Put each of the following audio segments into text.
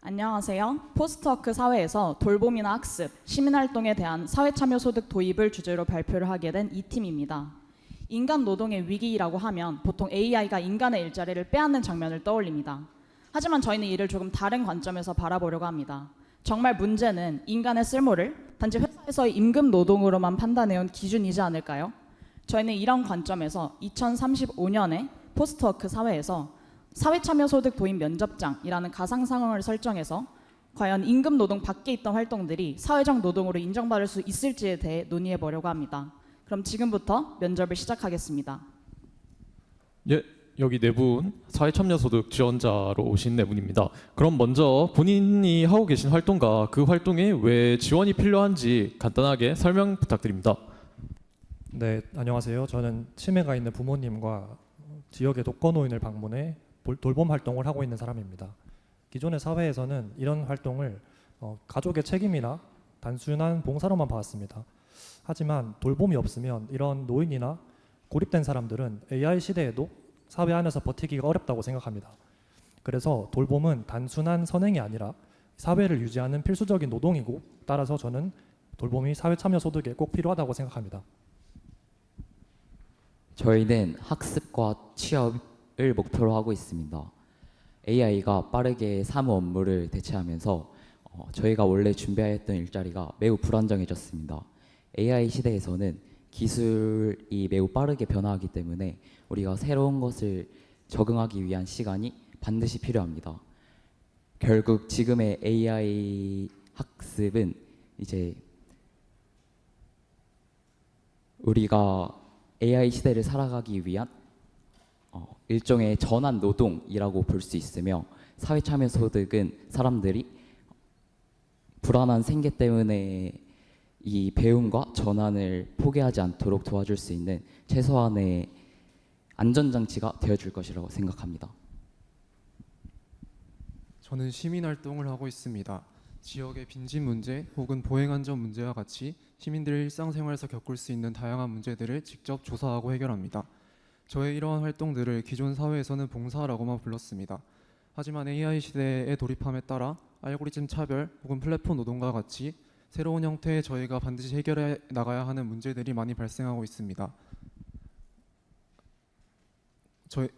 안녕하세요. 포스트워크 사회에서 돌봄이나 학습, 시민활동에 대한 사회참여소득 도입을 주제로 발표를 하게 된 이 팀입니다. 인간 노동의 위기라고 하면 보통 AI가 인간의 일자리를 빼앗는 장면을 떠올립니다. 하지만 저희는 이를 조금 다른 관점에서 바라보려고 합니다. 정말 문제는 인간의 쓸모를 단지 회사에서의 임금 노동으로만 판단해온 기준이지 않을까요? 저희는 이런 관점에서 2035년에 포스트워크 사회에서 사회참여소득 도입 면접장이라는 가상 상황을 설정해서 과연 임금 노동 밖에 있던 활동들이 사회적 노동으로 인정받을 수 있을지에 대해 논의해 보려고 합니다. 그럼 지금부터 면접을 시작하겠습니다. 예, 여기 네 분 사회참여소득 지원자로 오신 네 분입니다. 그럼 먼저 본인이 하고 계신 활동과 그 활동에 왜 지원이 필요한지 간단하게 설명 부탁드립니다. 네, 안녕하세요. 저는 치매가 있는 부모님과 지역의 독거노인을 방문해 돌봄 활동을 하고 있는 사람입니다. 기존의 사회에서는 이런 활동을 가족의 책임이나 단순한 봉사로만 봤습니다. 하지만 돌봄이 없으면 이런 노인이나 고립된 사람들은 AI 시대에도 사회 안에서 버티기가 어렵다고 생각합니다. 그래서 돌봄은 단순한 선행이 아니라 사회를 유지하는 필수적인 노동이고, 따라서 저는 돌봄이 사회 참여 소득에 꼭 필요하다고 생각합니다. 저희는 학습과 취업을 목표로 하고 있습니다. AI가 빠르게 사무 업무를 대체하면서 저희가 원래 준비했던 일자리가 매우 불안정해졌습니다. AI 시대에서는 기술이 매우 빠르게 변화하기 때문에 우리가 새로운 것을 적응하기 위한 시간이 반드시 필요합니다. 결국 지금의 AI 학습은 이제 우리가 AI 시대를 살아가기 위한 일종의 전환 노동이라고 볼 수 있으며, 사회참여소득은 사람들이 불안한 생계 때문에 이 배움과 전환을 포기하지 않도록 도와줄 수 있는 최소한의 안전장치가 되어줄 것이라고 생각합니다. 저는 시민활동을 하고 있습니다. 지역의 빈집 문제 혹은 보행안전 문제와 같이 시민들의 일상생활에서 겪을 수 있는 다양한 문제들을 직접 조사하고 해결합니다. 저의 이러한 활동들을 기존 사회에서는 봉사라고만 불렀습니다. 하지만 AI 시대에 돌입함에 따라 알고리즘 차별 혹은 플랫폼 노동과 같이 새로운 형태의 저희가 반드시 해결해 나가야 하는 문제들이 많이 발생하고 있습니다. 저희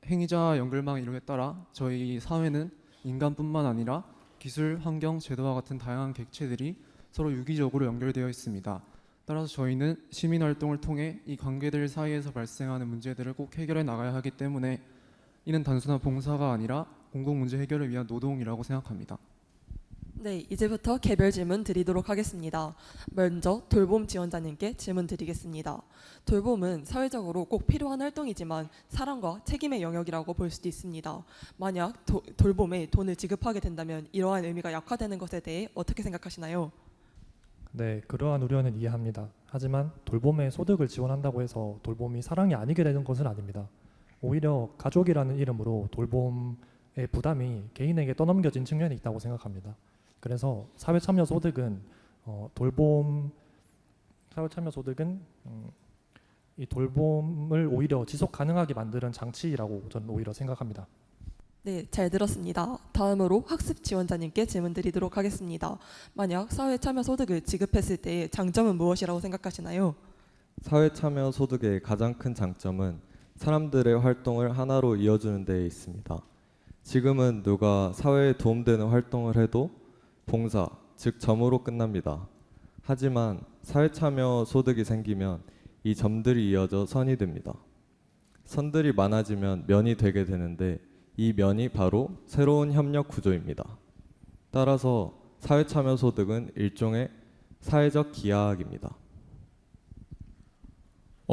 행위자 연결망 이론에 따라 저희 사회는 인간뿐만 아니라 기술, 환경, 제도와 같은 다양한 객체들이 서로 유기적으로 연결되어 있습니다. 따라서 저희는 시민활동을 통해 이 관계들 사이에서 발생하는 문제들을 꼭 해결해 나가야 하기 때문에 이는 단순한 봉사가 아니라 공공문제 해결을 위한 노동이라고 생각합니다. 네, 이제부터 개별 질문 드리도록 하겠습니다. 먼저 돌봄 지원자님께 질문 드리겠습니다. 돌봄은 사회적으로 꼭 필요한 활동이지만 사랑과 책임의 영역이라고 볼 수도 있습니다. 만약 돌봄에 돈을 지급하게 된다면 이러한 의미가 약화되는 것에 대해 어떻게 생각하시나요? 네, 그러한 우려는 이해합니다. 하지만 돌봄에 소득을 지원한다고 해서 돌봄이 사랑이 아니게 되는 것은 아닙니다. 오히려 가족이라는 이름으로 돌봄의 부담이 개인에게 떠넘겨진 측면이 있다고 생각합니다. 그래서 사회참여소득은 이 돌봄을 오히려 지속 가능하게 만드는 장치라고 저는 오히려 생각합니다. 네, 잘 들었습니다. 다음으로 학습 지원자님께 질문 드리도록 하겠습니다. 만약 사회참여소득을 지급했을 때의 장점은 무엇이라고 생각하시나요? 사회참여소득의 가장 큰 장점은 사람들의 활동을 하나로 이어주는 데에 있습니다. 지금은 누가 사회에 도움되는 활동을 해도 봉사, 즉 점으로 끝납니다. 하지만 사회참여소득이 생기면 이 점들이 이어져 선이 됩니다. 선들이 많아지면 면이 되게 되는데 이 면이 바로 새로운 협력 구조입니다. 따라서 사회참여소득은 일종의 사회적 기하학입니다.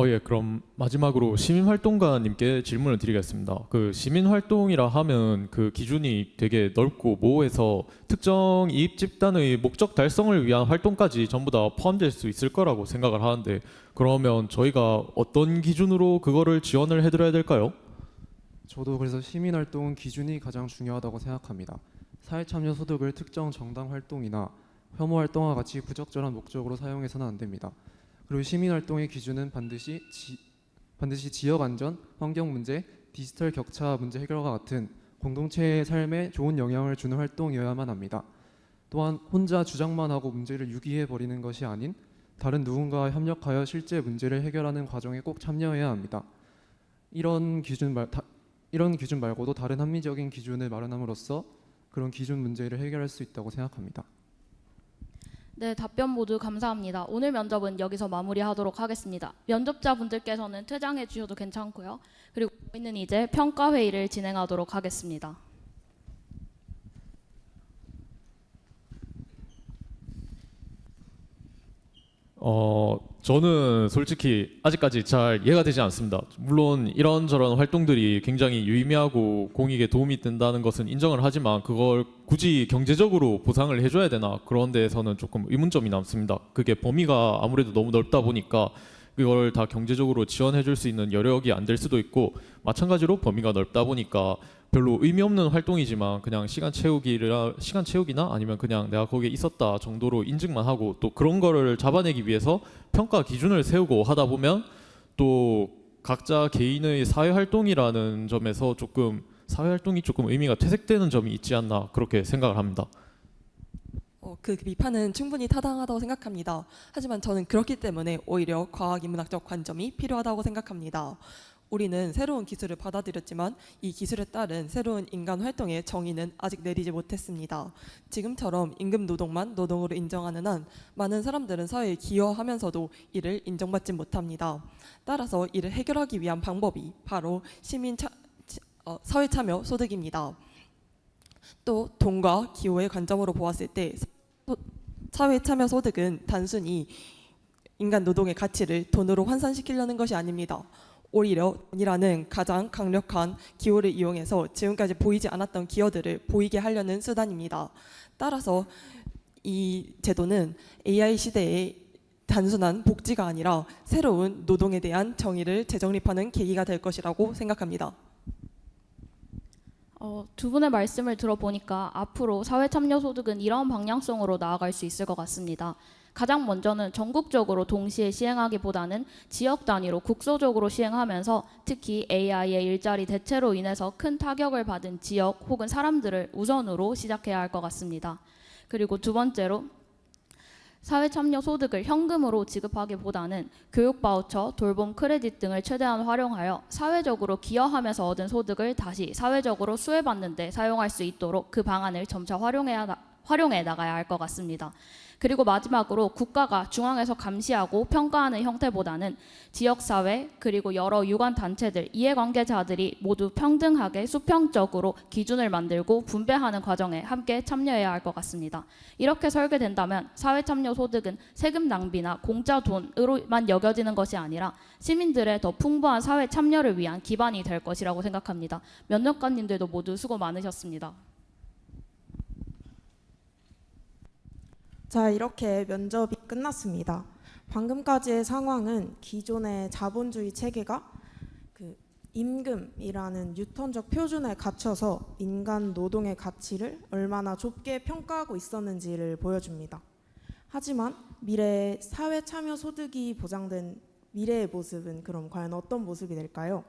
예, 그럼 마지막으로 시민활동가님께 질문을 드리겠습니다. 그 시민활동이라 하면 그 기준이 되게 넓고 모호해서 특정 이익 집단의 목적 달성을 위한 활동까지 전부 다 포함될 수 있을 거라고 생각을 하는데, 그러면 저희가 어떤 기준으로 그거를 지원을 해드려야 될까요? 저도 그래서 시민활동은 기준이 가장 중요하다고 생각합니다. 사회참여소득을 특정 정당 활동이나 혐오 활동과 같이 부적절한 목적으로 사용해서는 안 됩니다. 그리고 시민활동의 기준은 반드시 지역 안전, 환경 문제, 디지털 격차 문제 해결과 같은 공동체의 삶에 좋은 영향을 주는 활동이어야만 합니다. 또한 혼자 주장만 하고 문제를 유기해 버리는 것이 아닌 다른 누군가와 협력하여 실제 문제를 해결하는 과정에 꼭 참여해야 합니다. 이런 기준 말고도 다른 합리적인 기준을 마련함으로써 그런 기준 문제를 해결할 수 있다고 생각합니다. 네, 답변 모두 감사합니다. 오늘 면접은 여기서 마무리하도록 하겠습니다. 면접자분들께서는 퇴장해 주셔도 괜찮고요. 그리고 저희는 이제 평가 회의를 진행하도록 하겠습니다. 저는 솔직히 아직까지 잘 이해가 되지 않습니다. 물론 이런저런 활동들이 굉장히 유의미하고 공익에 도움이 된다는 것은 인정을 하지만 그걸 굳이 경제적으로 보상을 해줘야 되나 그런 데에서는 조금 의문점이 남습니다. 그게 범위가 아무래도 너무 넓다 보니까 그걸 다 경제적으로 지원해줄 수 있는 여력이 안 될 수도 있고 마찬가지로 범위가 넓다 보니까 별로 의미 없는 활동이지만 그냥 시간 채우기나 아니면 그냥 내가 거기에 있었다 정도로 인증만 하고 또 그런 거를 잡아내기 위해서 평가 기준을 세우고 하다 보면 또 각자 개인의 사회 활동이라는 점에서 조금 사회 활동이 조금 의미가 퇴색되는 점이 있지 않나 그렇게 생각을 합니다. 그 비판은 충분히 타당하다고 생각합니다. 하지만 저는 그렇기 때문에 오히려 과학인문학적 관점이 필요하다고 생각합니다. 우리는 새로운 기술을 받아들였지만 이 기술에 따른 새로운 인간 활동의 정의는 아직 내리지 못했습니다. 지금처럼 임금 노동만 노동으로 인정하는 한 많은 사람들은 사회에 기여하면서도 이를 인정받지 못합니다. 따라서 이를 해결하기 위한 방법이 바로 사회 참여 소득입니다. 또 돈과 기호의 관점으로 보았을 때 사회 참여 소득은 단순히 인간 노동의 가치를 돈으로 환산시키려는 것이 아닙니다. 오히려 돈이라는 가장 강력한 기호를 이용해서 지금까지 보이지 않았던 기여들을 보이게 하려는 수단입니다. 따라서 이 제도는 AI 시대의 단순한 복지가 아니라 새로운 노동에 대한 정의를 재정립하는 계기가 될 것이라고 생각합니다. 두 분의 말씀을 들어보니까 앞으로 사회참여소득은 이런 방향성으로 나아갈 수 있을 것 같습니다. 가장 먼저는 전국적으로 동시에 시행하기보다는 지역 단위로 국소적으로 시행하면서 특히 AI의 일자리 대체로 인해서 큰 타격을 받은 지역 혹은 사람들을 우선으로 시작해야 할 것 같습니다. 그리고 두 번째로 사회참여 소득을 현금으로 지급하기보다는 교육 바우처, 돌봄 크레딧 등을 최대한 활용하여 사회적으로 기여하면서 얻은 소득을 다시 사회적으로 수혜받는 데 사용할 수 있도록 그 방안을 점차 활용해 나가야 할 것 같습니다. 그리고 마지막으로 국가가 중앙에서 감시하고 평가하는 형태보다는 지역사회 그리고 여러 유관단체들, 이해관계자들이 모두 평등하게 수평적으로 기준을 만들고 분배하는 과정에 함께 참여해야 할 것 같습니다. 이렇게 설계된다면 사회참여소득은 세금 낭비나 공짜 돈으로만 여겨지는 것이 아니라 시민들의 더 풍부한 사회 참여를 위한 기반이 될 것이라고 생각합니다. 면접관님들도 모두 수고 많으셨습니다. 자, 이렇게 면접이 끝났습니다. 방금까지의 상황은 기존의 자본주의 체계가 임금이라는 유턴적 표준에 갇혀서 인간 노동의 가치를 얼마나 좁게 평가하고 있었는지를 보여줍니다. 하지만 미래의 사회 참여 소득이 보장된 미래의 모습은 그럼 과연 어떤 모습이 될까요?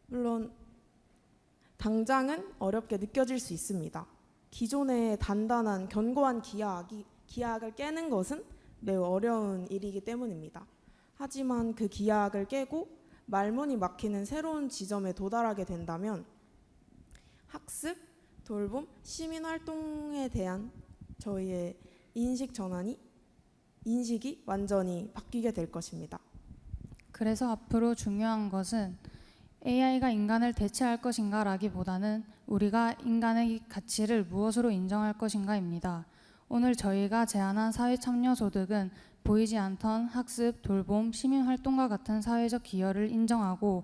물론 당장은 어렵게 느껴질 수 있습니다. 기존의 단단한 견고한 기하학을 깨는 것은 매우 어려운 일이기 때문입니다. 하지만 그 기하학을 깨고 말문이 막히는 새로운 지점에 도달하게 된다면 학습, 돌봄, 시민활동에 대한 저희의 인식이 완전히 바뀌게 될 것입니다. 그래서 앞으로 중요한 것은 AI가 인간을 대체할 것인가 라기보다는 우리가 인간의 가치를 무엇으로 인정할 것인가입니다. 오늘 저희가 제안한 사회참여소득은 보이지 않던 학습, 돌봄, 시민활동과 같은 사회적 기여를 인정하고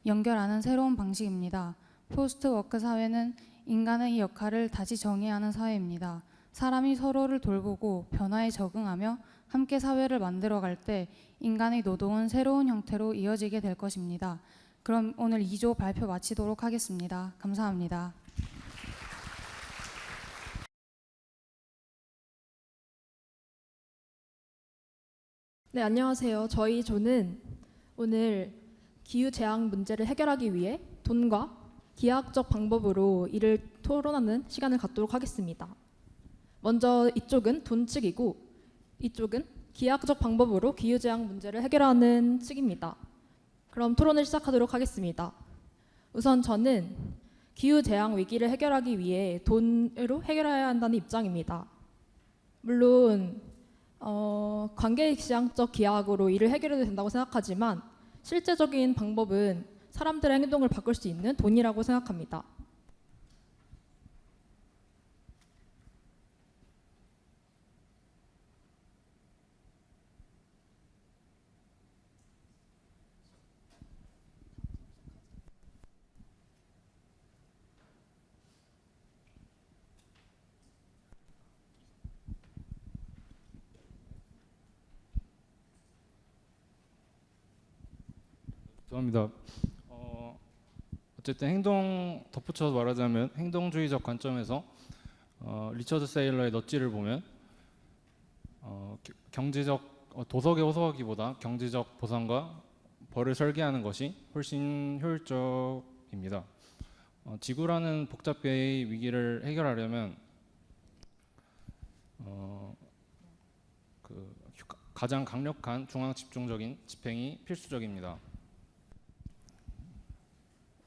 연결하는 새로운 방식입니다. 포스트워크 사회는 인간의 역할을 다시 정의하는 사회입니다. 사람이 서로를 돌보고 변화에 적응하며 함께 사회를 만들어갈 때 인간의 노동은 새로운 형태로 이어지게 될 것입니다. 그럼 오늘 2조 발표 마치도록 하겠습니다. 감사합니다. 네, 안녕하세요. 저희 조는 오늘 기후재앙 문제를 해결하기 위해 돈과 기하학적 방법으로 이를 토론하는 시간을 갖도록 하겠습니다. 먼저 이쪽은 돈 측이고 이쪽은 기하학적 방법으로 기후재앙 문제를 해결하는 측입니다. 그럼 토론을 시작하도록 하겠습니다. 우선 저는 기후재앙 위기를 해결하기 위해 돈으로 해결해야 한다는 입장입니다. 물론 관계지향적 기하학으로 이를 해결해도 된다고 생각하지만 실제적인 방법은 사람들의 행동을 바꿀 수 있는 돈이라고 생각합니다. 죄송합니다. 어쨌든 행동 덧붙여서 말하자면 행동주의적 관점에서 리처드 세일러의 넛지를 보면 경제적 도덕에 호소하기보다 경제적 보상과 벌을 설계하는 것이 훨씬 효율적입니다. 지구라는 복잡계의 위기를 해결하려면 가장 강력한 중앙 집중적인 집행이 필수적입니다.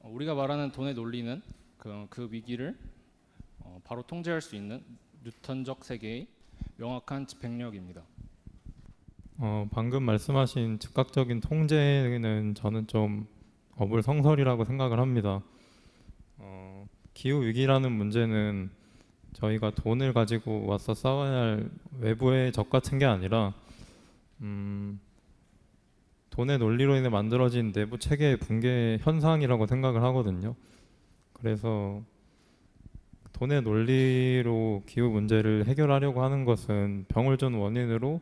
우리가 말하는 돈의 논리는 그 위기를 바로 통제할 수 있는 뉴턴적 세계의 명확한 집행력입니다. 방금 말씀하신 즉각적인 통제는 저는 좀 어불성설이라고 생각을 합니다. 기후 위기라는 문제는 저희가 돈을 가지고 와서 싸워야 할 외부의 적 같은 게 아니라 돈의 논리로 인해 만들어진 내부 체계의 붕괴 현상이라고 생각을 하거든요. 그래서 돈의 논리로 기후 문제를 해결하려고 하는 것은 병을 준 원인으로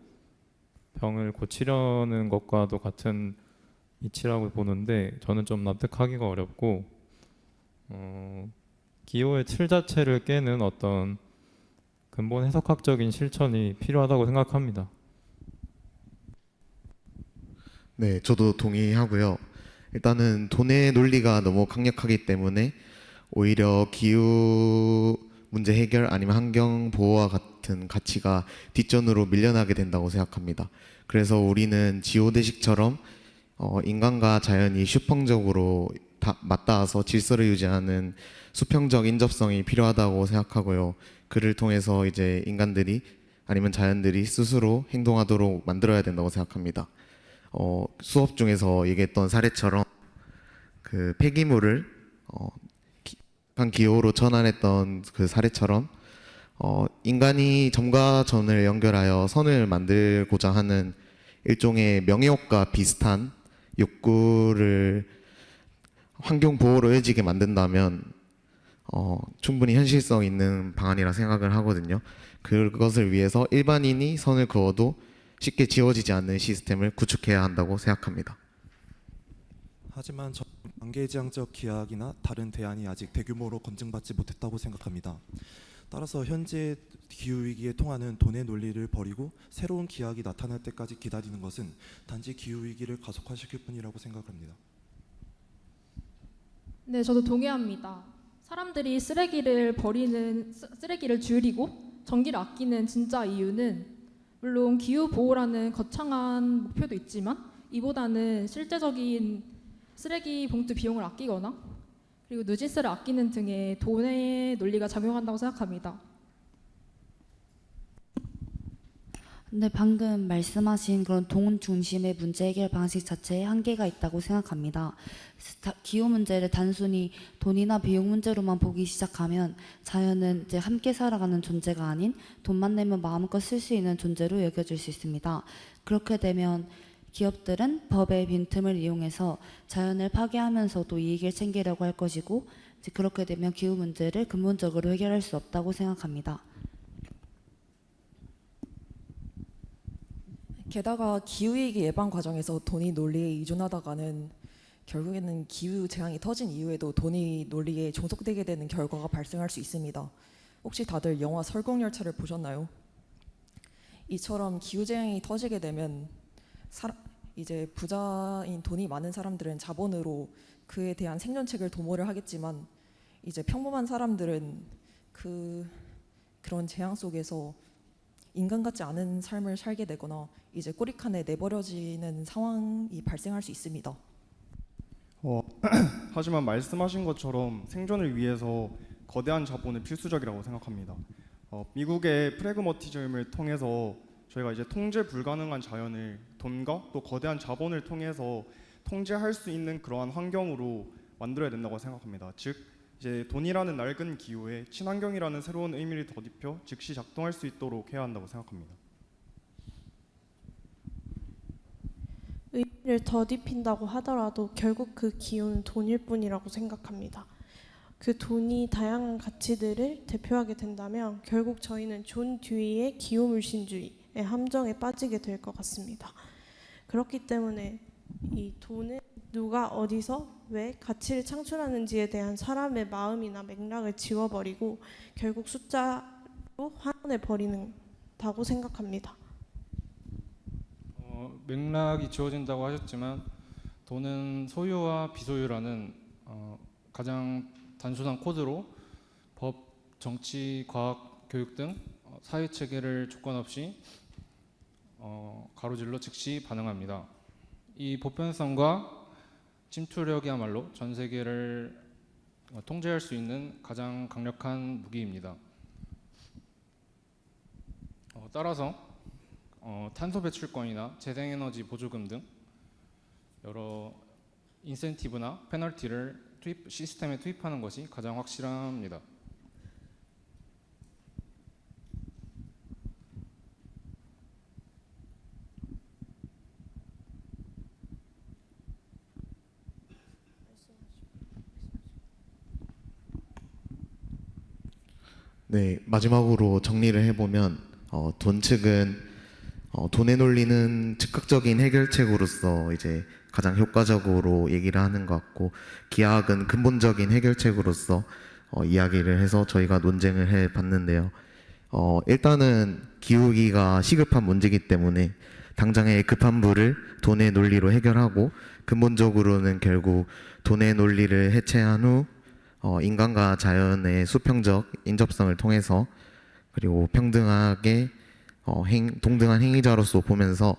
병을 고치려는 것과도 같은 이치라고 보는데 저는 좀 납득하기가 어렵고 기호의 틀 자체를 깨는 어떤 근본 해석학적인 실천이 필요하다고 생각합니다. 네, 저도 동의하고요. 일단은 돈의 논리가 너무 강력하기 때문에 오히려 기후 문제 해결 아니면 환경 보호와 같은 가치가 뒷전으로 밀려나게 된다고 생각합니다. 그래서 우리는 지오대식처럼 인간과 자연이 수평적으로 맞닿아서 질서를 유지하는 수평적 인접성이 필요하다고 생각하고요. 그를 통해서 이제 인간들이 아니면 자연들이 스스로 행동하도록 만들어야 된다고 생각합니다. 수업 중에서 얘기했던 사례처럼 그 폐기물을 한 기호로 전환했던 그 사례처럼 인간이 점과 점을 연결하여 선을 만들고자 하는 일종의 명예욕과 비슷한 욕구를 환경 보호로 이어지게 만든다면 충분히 현실성 있는 방안이라 생각을 하거든요. 그것을 위해서 일반인이 선을 그어도 쉽게 지워지지 않는 시스템을 구축해야 한다고 생각합니다. 하지만 관계지향적 기하학이나 다른 대안이 아직 대규모로 검증받지 못했다고 생각합니다. 따라서 현재 기후위기에 통하는 돈의 논리를 버리고 새로운 기하학이 나타날 때까지 기다리는 것은 단지 기후위기를 가속화시킬 뿐이라고 생각합니다. 네, 저도 동의합니다. 사람들이 쓰레기를 줄이고 전기를 아끼는 진짜 이유는 물론 기후 보호라는 거창한 목표도 있지만 이보다는 실제적인 쓰레기 봉투 비용을 아끼거나 그리고 누진세를 아끼는 등의 돈의 논리가 작용한다고 생각합니다. 근데 방금 말씀하신 그런 돈 중심의 문제 해결 방식 자체에 한계가 있다고 생각합니다. 기후 문제를 단순히 돈이나 비용 문제로만 보기 시작하면 자연은 이제 함께 살아가는 존재가 아닌 돈만 내면 마음껏 쓸 수 있는 존재로 여겨질 수 있습니다. 그렇게 되면 기업들은 법의 빈틈을 이용해서 자연을 파괴하면서도 이익을 챙기려고 할 것이고 이제 그렇게 되면 기후 문제를 근본적으로 해결할 수 없다고 생각합니다. 게다가 기후위기 예방 과정에서 돈이 논리에 의존하다가는 결국에는 기후 재앙이 터진 이후에도 돈이 논리에 종속되게 되는 결과가 발생할 수 있습니다. 혹시 다들 영화 설국열차를 보셨나요? 이처럼 기후 재앙이 터지게 되면 이제 부자인 돈이 많은 사람들은 자본으로 그에 대한 생존책을 도모를 하겠지만 이제 평범한 사람들은 그런 재앙 속에서 인간 같지 않은 삶을 살게 되거나 이제 꼬리칸에 내버려지는 상황이 발생할 수 있습니다. 하지만 말씀하신 것처럼 생존을 위해서 거대한 자본은 필수적이라고 생각합니다. 미국의 프래그머티즘을 통해서 저희가 이제 통제 불가능한 자연을 돈과 또 거대한 자본을 통해서 통제할 수 있는 그러한 환경으로 만들어야 된다고 생각합니다. 즉 이제 돈이라는 낡은 기호에 친환경이라는 새로운 의미를 덧입혀 즉시 작동할 수 있도록 해야 한다고 생각합니다. 의미를 덧입힌다고 하더라도 결국 그 기호는 돈일 뿐이라고 생각합니다. 그 돈이 다양한 가치들을 대표하게 된다면 결국 저희는 존 듀이의 기호물신주의의 함정에 빠지게 될 것 같습니다. 그렇기 때문에 이 돈은 누가 어디서 왜 가치를 창출하는지에 대한 사람의 마음이나 맥락을 지워버리고 결국 숫자로 환원해 버리는다고 생각합니다. 맥락이 지워진다고 하셨지만 돈은 소유와 비소유라는 가장 단순한 코드로 법, 정치, 과학, 교육 등 사회 체계를 조건 없이 가로질러 즉시 반응합니다. 이 보편성과 침투력이야말로 전 세계를 통제할 수 있는 가장 강력한 무기입니다. 따라서 탄소 배출권이나 재생에너지 보조금 등 여러 인센티브나 페널티를 시스템에 투입하는 것이 가장 확실합니다. 네, 마지막으로 정리를 해보면 돈 측은 돈의 논리는 즉각적인 해결책으로서 이제 가장 효과적으로 얘기를 하는 것 같고, 기하학은 근본적인 해결책으로서 이야기를 해서 저희가 논쟁을 해봤는데요. 일단은 기후위기가 시급한 문제이기 때문에 당장의 급한 불을 돈의 논리로 해결하고, 근본적으로는 결국 돈의 논리를 해체한 후 인간과 자연의 수평적 인접성을 통해서 그리고 평등하게 동등한 행위자로서 보면서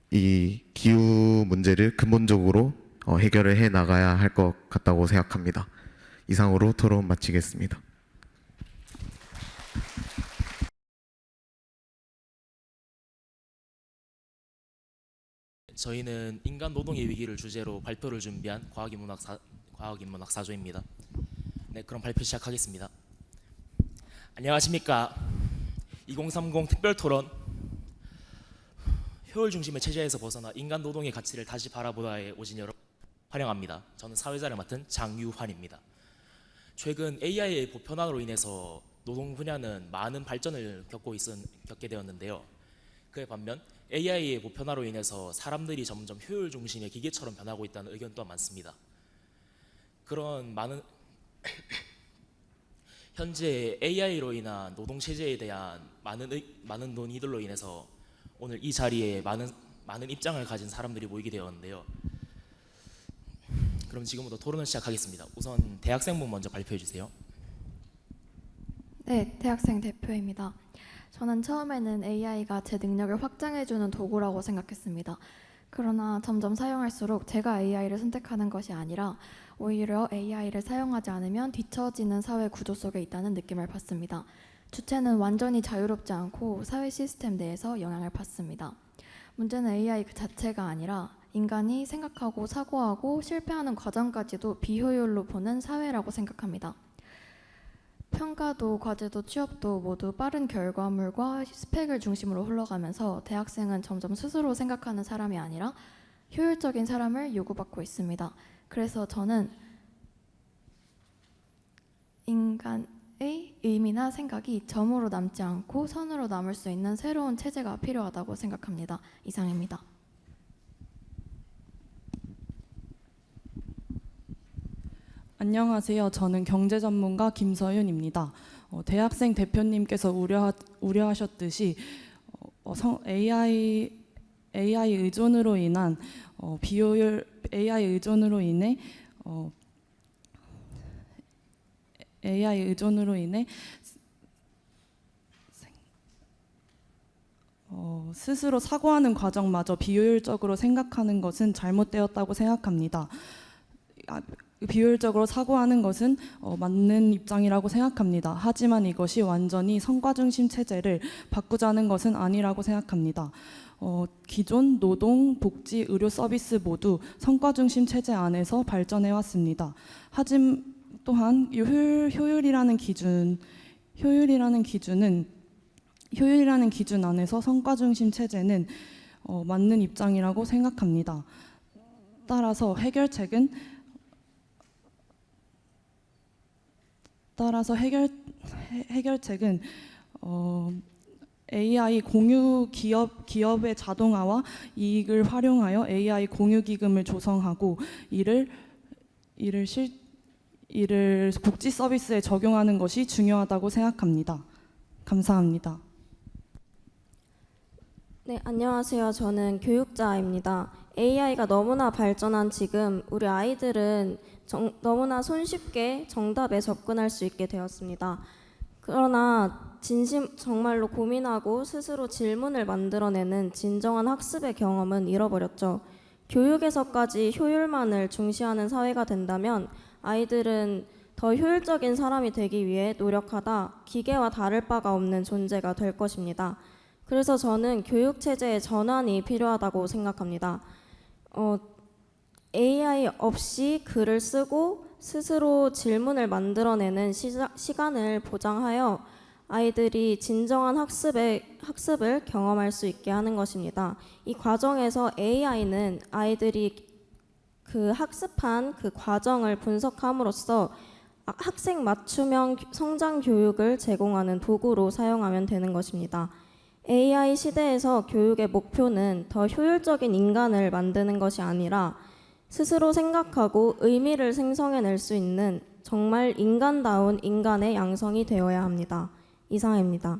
이 기후 문제를 근본적으로 해결을 해 나가야 할 것 같다고 생각합니다. 이상으로 토론 마치겠습니다. 저희는 인간 노동의 위기를 주제로 발표를 준비한 과학인문학 4조입니다. 네, 그럼 발표 시작하겠습니다. 안녕하십니까. 2030 특별토론, 효율 중심의 체제에서 벗어나 인간 노동의 가치를 다시 바라보다에 오신 여러분 환영합니다. 저는 사회자를 맡은 장유환입니다. 최근 AI의 보편화로 인해서 노동 분야는 많은 발전을 겪게 되었는데요. 그에 반면 AI의 보편화로 인해서 사람들이 점점 효율 중심의 기계처럼 변하고 있다는 의견 또한 많습니다. 그런 많은 현재 AI로 인한 노동 체제에 대한 많은 논의들로 인해서 오늘 이 자리에 많은 입장을 가진 사람들이 모이게 되었는데요. 그럼 지금부터 토론을 시작하겠습니다. 우선 대학생분 먼저 발표해 주세요. 네, 대학생 대표입니다. 저는 처음에는 AI가 제 능력을 확장해주는 도구라고 생각했습니다. 그러나 점점 사용할수록 제가 AI를 선택하는 것이 아니라 오히려 AI를 사용하지 않으면 뒤처지는 사회 구조 속에 있다는 느낌을 받습니다. 주체는 완전히 자유롭지 않고 사회 시스템 내에서 영향을 받습니다. 문제는 AI 그 자체가 아니라 인간이 생각하고 사고하고 실패하는 과정까지도 비효율로 보는 사회라고 생각합니다. 평가도 과제도 취업도 모두 빠른 결과물과 스펙을 중심으로 흘러가면서 대학생은 점점 스스로 생각하는 사람이 아니라 효율적인 사람을 요구받고 있습니다. 그래서 저는 인간의 의미나 생각이 점으로 남지 않고 선으로 남을 수 있는 새로운 체제가 필요하다고 생각합니다. 이상입니다. 안녕하세요. 저는 경제 전문가 김서윤입니다. 대학생 대표님께서 우려하셨듯이 AI 의존으로 인한 AI 의존으로 인해 AI 의존으로 인해 스스로 사고하는 과정마저 비효율적으로 생각하는 것은 잘못되었다고 생각합니다. 비효율적으로 사고하는 것은 맞는 입장이라고 생각합니다. 하지만 이것이 완전히 성과 중심 체제를 바꾸자는 것은 아니라고 생각합니다. 기존 노동, 복지, 의료 서비스 모두 성과 중심 체제 안에서 발전해 왔습니다. 하지만 또한 효율이라는 기준 안에서 성과 중심 체제는 맞는 입장이라고 생각합니다. 따라서 해결책은 AI 공유 기업의 자동화와 이익을 활용하여 AI 공유 기금을 조성하고 이를 복지 서비스에 적용하는 것이 중요하다고 생각합니다. 감사합니다. 네, 안녕하세요. 저는 교육자입니다. AI가 너무나 발전한 지금 우리 아이들은 너무나 손쉽게 정답에 접근할 수 있게 되었습니다. 그러나 정말로 고민하고 스스로 질문을 만들어내는 진정한 학습의 경험은 잃어버렸죠. 교육에서까지 효율만을 중시하는 사회가 된다면 아이들은 더 효율적인 사람이 되기 위해 노력하다 기계와 다를 바가 없는 존재가 될 것입니다. 그래서 저는 교육체제의 전환이 필요하다고 생각합니다. AI 없이 글을 쓰고 스스로 질문을 만들어내는 시간을 보장하여 아이들이 진정한 학습을 경험할 수 있게 하는 것입니다. 이 과정에서 AI는 아이들이 그 학습한 그 과정을 분석함으로써 학생 맞춤형 성장 교육을 제공하는 도구로 사용하면 되는 것입니다. AI 시대에서 교육의 목표는 더 효율적인 인간을 만드는 것이 아니라 스스로 생각하고 의미를 생성해낼 수 있는 정말 인간다운 인간의 양성이 되어야 합니다. 이상입니다.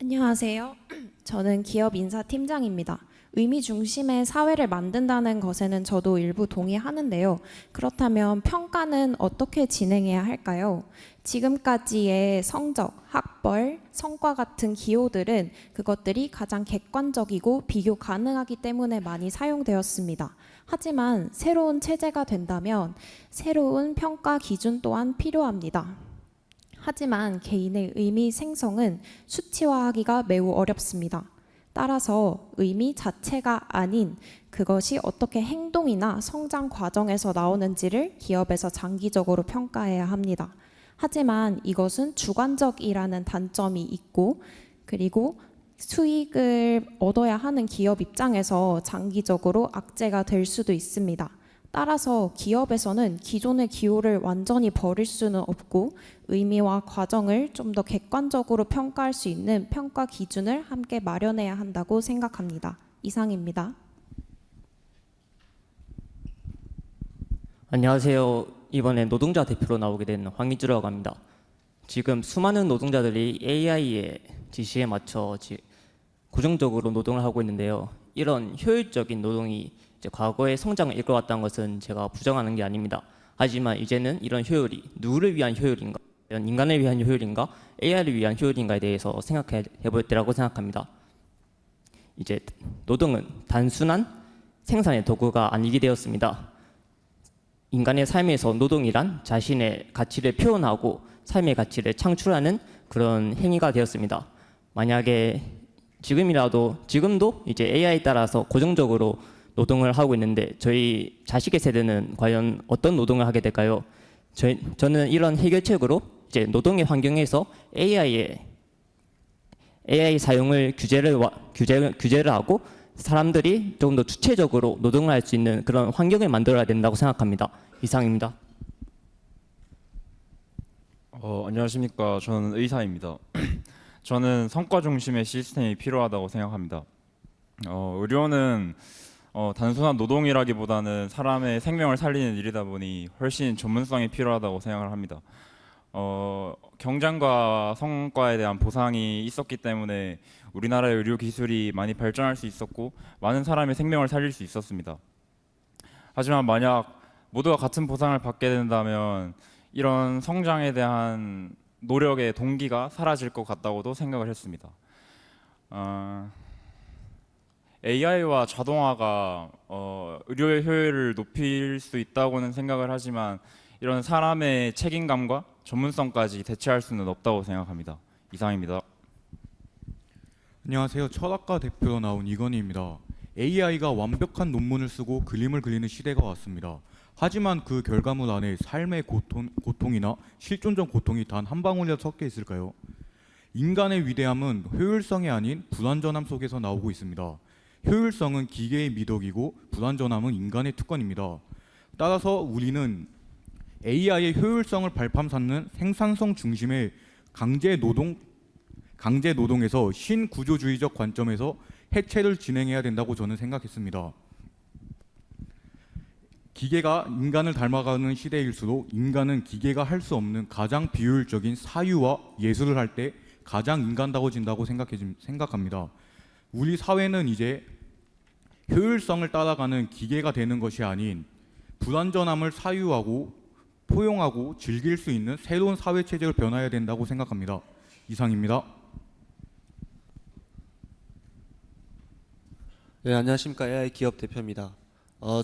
안녕하세요. 저는 기업 인사팀장입니다. 의미 중심의 사회를 만든다는 것에는 저도 일부 동의하는데요. 그렇다면 평가는 어떻게 진행해야 할까요? 지금까지의 성적, 학벌, 성과 같은 기호들은 그것들이 가장 객관적이고 비교 가능하기 때문에 많이 사용되었습니다. 하지만 새로운 체제가 된다면 새로운 평가 기준 또한 필요합니다. 하지만 개인의 의미 생성은 수치화하기가 매우 어렵습니다. 따라서 의미 자체가 아닌 그것이 어떻게 행동이나 성장 과정에서 나오는지를 기업에서 장기적으로 평가해야 합니다. 하지만 이것은 주관적이라는 단점이 있고 그리고 수익을 얻어야 하는 기업 입장에서 장기적으로 악재가 될 수도 있습니다. 따라서 기업에서는 기존의 기호를 완전히 버릴 수는 없고 의미와 과정을 좀 더 객관적으로 평가할 수 있는 평가 기준을 함께 마련해야 한다고 생각합니다. 이상입니다. 안녕하세요. 이번에 노동자 대표로 나오게 된 황희주라고 합니다. 지금 수많은 노동자들이 AI의 지시에 맞춰 고정적으로 노동을 하고 있는데요. 이런 효율적인 노동이 이제 과거의 성장을 이끌어왔다는 것은 제가 부정하는 게 아닙니다. 하지만 이제는 이런 효율이 누구를 위한 효율인가, 인간을 위한 효율인가, AI를 위한 효율인가에 대해서 생각해 볼 때라고 생각합니다. 이제 노동은 단순한 생산의 도구가 아니게 되었습니다. 인간의 삶에서 노동이란 자신의 가치를 표현하고 삶의 가치를 창출하는 그런 행위가 되었습니다. 만약에 지금도 이제 AI에 따라서 고정적으로 노동을 하고 있는데 저희 자식의 세대는 과연 어떤 노동을 하게 될까요? 저는 이런 해결책으로 이제 노동의 환경에서 AI 사용을 규제를 하고 사람들이 조금 더 주체적으로 노동을 할 수 있는 그런 환경을 만들어야 된다고 생각합니다. 이상입니다. 안녕하십니까. 저는 의사입니다. 저는 성과 중심의 시스템이 필요하다고 생각합니다. 의료는 단순한 노동이라기보다는 사람의 생명을 살리는 일이다 보니 훨씬 전문성이 필요하다고 생각을 합니다. 경쟁과 성과에 대한 보상이 있었기 때문에 우리나라의 의료 기술이 많이 발전할 수 있었고 많은 사람의 생명을 살릴 수 있었습니다. 하지만 만약 모두가 같은 보상을 받게 된다면 이런 성장에 대한 노력의 동기가 사라질 것 같다고도 생각을 했습니다. AI와 자동화가 의료의 효율을 높일 수 있다고는 생각을 하지만 이런 사람의 책임감과 전문성까지 대체할 수는 없다고 생각합니다. 이상입니다. 안녕하세요. 철학과 대표로 나온 이건희입니다. AI가 완벽한 논문을 쓰고 그림을 그리는 시대가 왔습니다. 하지만 그 결과물 안에 삶의 고통이나 실존적 고통이 단 한 방울이라도 섞여 있을까요? 인간의 위대함은 효율성이 아닌 불완전함 속에서 나오고 있습니다. 효율성은 기계의 미덕이고 불완전함은 인간의 특권입니다. 따라서 우리는 AI의 효율성을 발판 삼는 생산성 중심의 강제 노동에서 신구조주의적 관점에서 해체를 진행해야 된다고 저는 생각했습니다. 기계가 인간을 닮아가는 시대일수록 인간은 기계가 할 수 없는 가장 비효율적인 사유와 예술을 할 때 가장 인간다워진다고 생각합니다. 우리 사회는 이제 효율성을 따라가는 기계가 되는 것이 아닌 불완전함을 사유하고 포용하고 즐길 수 있는 새로운 사회 체제로 변화해야 된다고 생각합니다. 이상입니다. 네, 안녕하십니까. AI 기업 대표입니다.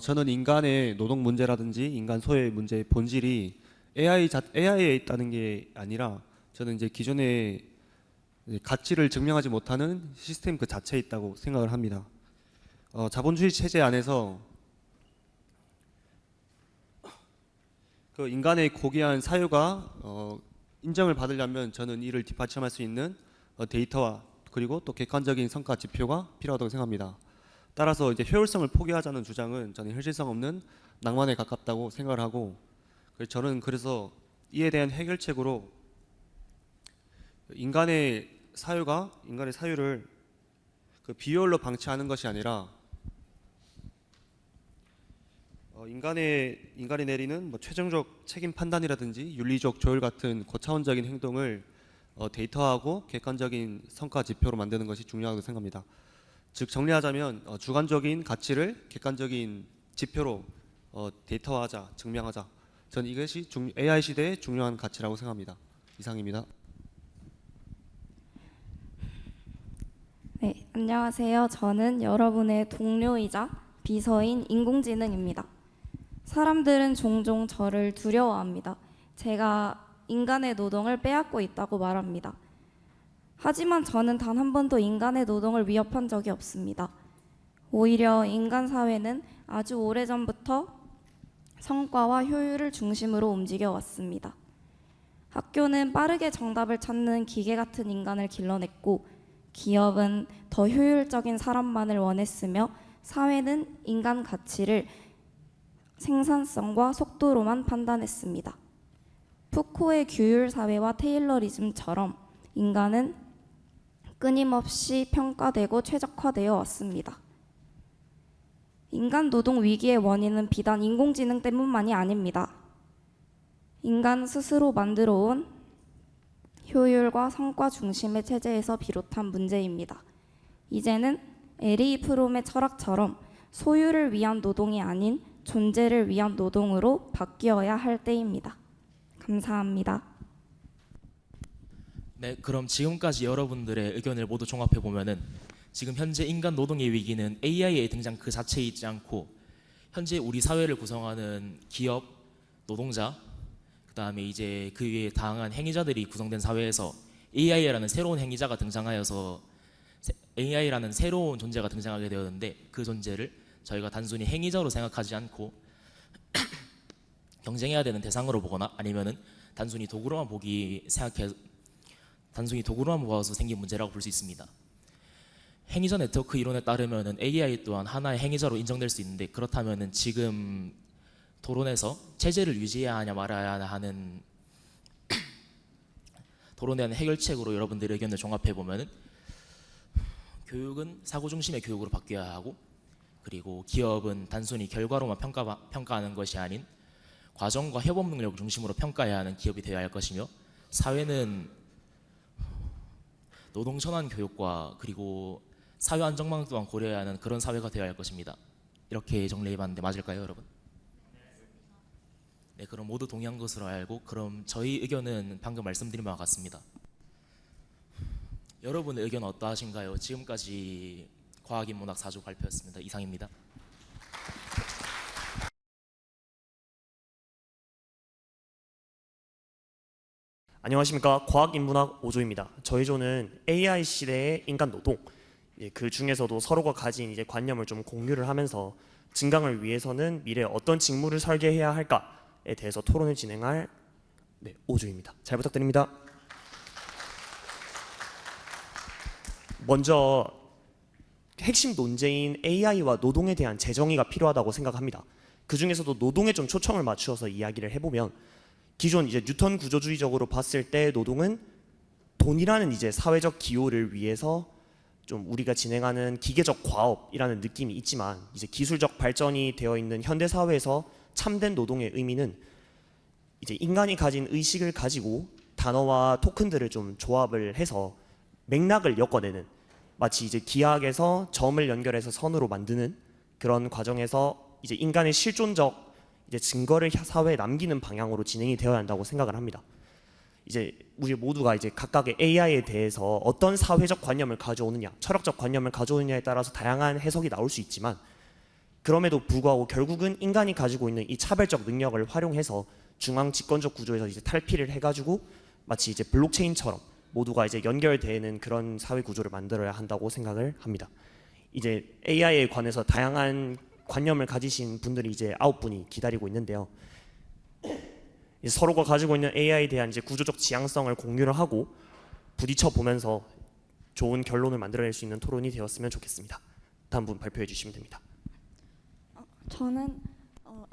저는 인간의 노동 문제라든지 인간 소외 문제의 본질이 AI에 있다는 게 아니라 저는 이제 기존의 가치를 증명하지 못하는 시스템 그 자체에 있다고 생각을 합니다. 자본주의 체제 안에서 그 인간의 고귀한 사유가 인정을 받으려면 저는 이를 뒷받침할 수 있는 데이터와 그리고 또 객관적인 성과 지표가 필요하다고 생각합니다. 따라서 이제 효율성을 포기하자는 주장은 저는 현실성 없는 낭만에 가깝다고 생각을 하고, 저는 그래서 이에 대한 해결책으로 인간의 사유를 그 비효율로 방치하는 것이 아니라 인간이 내리는 최종적 책임 판단이라든지 윤리적 조율 같은 고차원적인 행동을 데이터화하고 객관적인 성과 지표로 만드는 것이 중요하다고 생각합니다. 즉 정리하자면 주관적인 가치를 객관적인 지표로 데이터화하자, 증명하자. 저는 이것이 AI 시대의 중요한 가치라고 생각합니다. 이상입니다. 네, 안녕하세요. 저는 여러분의 동료이자 비서인 인공지능입니다. 사람들은 종종 저를 두려워합니다. 제가 인간의 노동을 빼앗고 있다고 말합니다. 하지만 저는 단 한 번도 인간의 노동을 위협한 적이 없습니다. 오히려 인간 사회는 아주 오래전부터 성과와 효율을 중심으로 움직여 왔습니다. 학교는 빠르게 정답을 찾는 기계 같은 인간을 길러냈고, 기업은 더 효율적인 사람만을 원했으며, 사회는 인간 가치를 생산성과 속도로만 판단했습니다. 푸코의 규율 사회와 테일러리즘처럼 인간은 끊임없이 평가되고 최적화되어 왔습니다. 인간 노동 위기의 원인은 비단 인공지능 때문만이 아닙니다. 인간 스스로 만들어 온 효율과 성과 중심의 체제에서 비롯한 문제입니다. 이제는 에리 프롬의 철학처럼 소유를 위한 노동이 아닌 존재를 위한 노동으로 바뀌어야 할 때입니다. 감사합니다. 네, 그럼 지금까지 여러분들의 의견을 모두 종합해 보면은 지금 현재 인간 노동의 위기는 AI의 등장 그 자체에 있지 않고 현재 우리 사회를 구성하는 기업, 노동자, 그다음에 이제 그 위에 다양한 행위자들이 구성된 사회에서 AI라는 새로운 행위자가 등장하여서 AI라는 새로운 존재가 등장하게 되었는데, 그 존재를 저희가 단순히 행위자로 생각하지 않고 경쟁해야 되는 대상으로 보거나 아니면은 단순히 도구로만 보아서 생긴 문제라고 볼 수 있습니다. 행위자 네트워크 이론에 따르면은 AI 또한 하나의 행위자로 인정될 수 있는데, 그렇다면은 지금 토론에서 체제를 유지해야 하냐 말아야 하는 토론에 대한 해결책으로 여러분들의 의견을 종합해 보면은 교육은 사고 중심의 교육으로 바뀌어야 하고, 그리고 기업은 단순히 결과로만 평가하는 것이 아닌 과정과 협업 능력을 중심으로 평가해야 하는 기업이 되어야 할 것이며, 사회는 노동 전환 교육과 그리고 사회 안정망 또한 고려해야 하는 그런 사회가 되어야 할 것입니다. 이렇게 정리해봤는데 맞을까요, 여러분? 네, 그럼 모두 동의한 것으로 알고 그럼 저희 의견은 방금 말씀드린 바와 같습니다. 여러분의 의견은 어떠하신가요? 지금까지 과학인문학 4조 발표였습니다. 이상입니다. 안녕하십니까. 과학인문학 5조입니다. 저희 조는 AI 시대의 인간 노동, 그 중에서도 서로가 가진 이제 관념을 좀 공유를 하면서 증강을 위해서는 미래에 어떤 직무를 설계해야 할까에 대해서 토론을 진행할 5조입니다. 잘 부탁드립니다. 먼저 핵심 논제인 AI와 노동에 대한 재정의가 필요하다고 생각합니다. 그 중에서도 노동에 좀 초점을 맞추어서 이야기를 해보면 기존 이제 뉴턴 구조주의적으로 봤을 때 노동은 돈이라는 이제 사회적 기호를 위해서 좀 우리가 진행하는 기계적 과업이라는 느낌이 있지만 이제 기술적 발전이 되어 있는 현대 사회에서 참된 노동의 의미는 이제 인간이 가진 의식을 가지고 단어와 토큰들을 좀 조합을 해서 맥락을 엮어내는, 마치 이제 기하학에서 점을 연결해서 선으로 만드는 그런 과정에서 이제 인간의 실존적 이제 증거를 사회에 남기는 방향으로 진행이 되어야 한다고 생각을 합니다. 이제 우리 모두가 이제 각각의 AI에 대해서 어떤 사회적 관념을 가져오느냐, 철학적 관념을 가져오느냐에 따라서 다양한 해석이 나올 수 있지만 그럼에도 불구하고 결국은 인간이 가지고 있는 이 차별적 능력을 활용해서 중앙 집권적 구조에서 이제 탈피를 해가지고 마치 이제 블록체인처럼 모두가 이제 연결되는 그런 사회 구조를 만들어야 한다고 생각을 합니다. 이제 AI에 관해서 다양한 관념을 가지신 분들이 이제 9분이 기다리고 있는데요. 서로가 가지고 있는 AI에 대한 이제 구조적 지향성을 공유를 하고 부딪혀 보면서 좋은 결론을 만들어낼 수 있는 토론이 되었으면 좋겠습니다. 다음 분 발표해 주시면 됩니다. 저는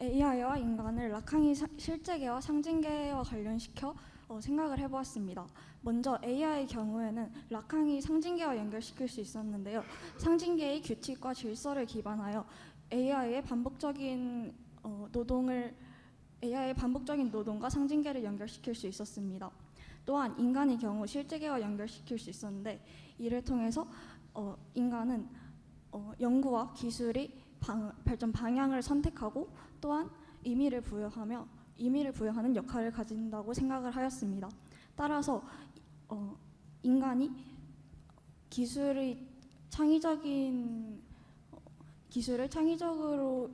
AI와 인간을 라칸이 실제계와 상징계와 관련시켜 생각을 해보았습니다. 먼저 AI의 경우에는 라칸이 상징계와 연결시킬 수 있었는데요. 상징계의 규칙과 질서를 기반하여 AI의 반복적인 노동과 상징계를 연결시킬 수 있었습니다. 또한 인간의 경우 실제계와 연결시킬 수 있었는데 이를 통해서 인간은 연구와 기술이 발전 방향을 선택하고 또한 의미를 부여하는 역할을 가진다고 생각을 하였습니다. 따라서 인간이 기술을 창의적으로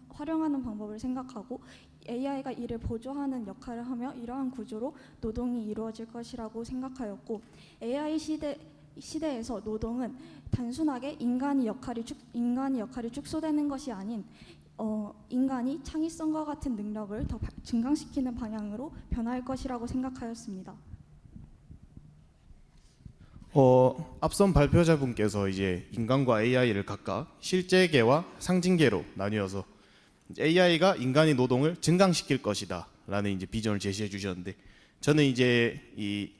활용하는 방법을 생각하고 AI가 이를 보조하는 역할을 하며 이러한 구조로 노동이 이루어질 것이라고 생각하였고 AI 시대에서 노동은 단순하게 인간의 역할이 축소되는 것이 아닌 인간이 창의성과 같은 능력을 더 증강시키는 방향으로 변화할 것이라고 생각하였습니다. 앞선 발표자분께서 이제 인간과 AI를 각각 실제계와 상징계로 나뉘어서 AI가 인간의 노동을 증강시킬 것이다라는 이제 비전을 제시해 주셨는데 저는 이제 이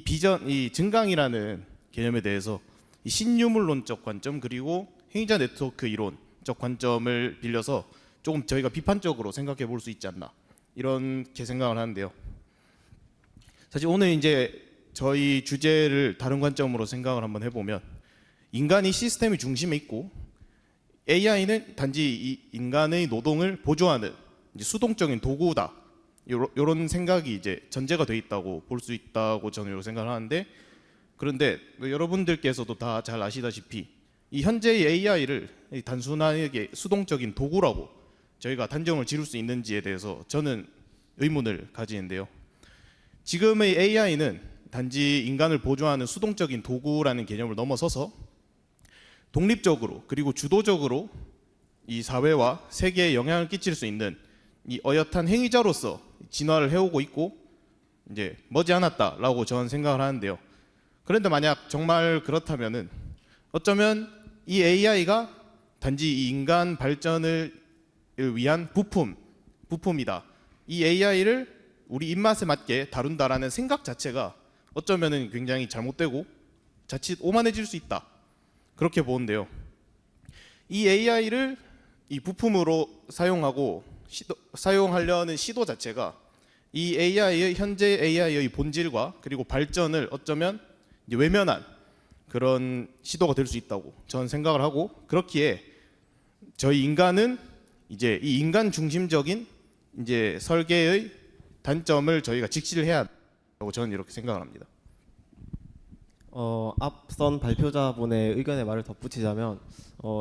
비전, 이 증강이라는 개념에 대해서 이 신유물론적 관점 그리고 행위자 네트워크 이론적 관점을 빌려서 조금 저희가 비판적으로 생각해 볼 수 있지 않나 이렇게 생각을 하는데요. 사실 오늘 이제 저희 주제를 다른 관점으로 생각을 한번 해보면 인간이 시스템의 중심에 있고 AI는 단지 이 인간의 노동을 보조하는 이제 수동적인 도구다. 이런 생각이 이제 전제가 돼 있다고 볼 수 있다고 저는 생각을 하는데 그런데 여러분들께서도 다 잘 아시다시피 이 현재의 AI를 단순하게 수동적인 도구라고 저희가 단정을 지을 수 있는지에 대해서 저는 의문을 가지는데요. 지금의 AI는 단지 인간을 보조하는 수동적인 도구라는 개념을 넘어서서 독립적으로 그리고 주도적으로 이 사회와 세계에 영향을 끼칠 수 있는 이 어엿한 행위자로서 진화를 해오고 있고 이제 머지않았다라고 저는 생각을 하는데요. 그런데 만약 정말 그렇다면은 어쩌면 이 AI가 단지 이 인간 발전을 위한 부품이다. 이 AI를 우리 입맛에 맞게 다룬다라는 생각 자체가 어쩌면은 굉장히 잘못되고 자칫 오만해질 수 있다. 그렇게 보는데요. 이 AI를 이 부품으로 사용하려는 시도 자체가 이 AI의 현재 AI의 본질과 그리고 발전을 어쩌면 이제 외면한 그런 시도가 될 수 있다고 저는 생각을 하고 그렇기에 저희 인간은 이제 이 인간 중심적인 이제 설계의 단점을 저희가 직시를 해야 한다고 저는 이렇게 생각을 합니다. 앞선 발표자분의 의견에 말을 덧붙이자면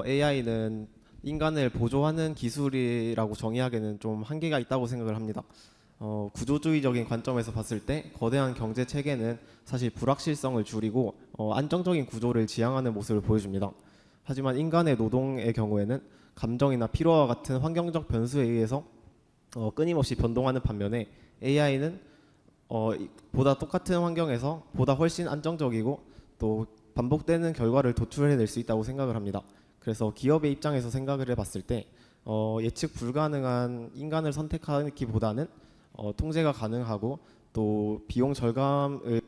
AI는 인간을 보조하는 기술이라고 정의하기에는 좀 한계가 있다고 생각을 합니다. 구조주의적인 관점에서 봤을 때 거대한 경제 체계는 사실 불확실성을 줄이고 안정적인 구조를 지향하는 모습을 보여줍니다. 하지만 인간의 노동의 경우에는 감정이나 피로와 같은 환경적 변수에 의해서 끊임없이 변동하는 반면에 AI는 보다 똑같은 환경에서 보다 훨씬 안정적이고 또 반복되는 결과를 도출해낼 수 있다고 생각을 합니다. 그래서 기업의 입장에서 생각을 해봤을 때 예측 불가능한 인간을 선택하기보다는 통제가 가능하고 또 비용 절감의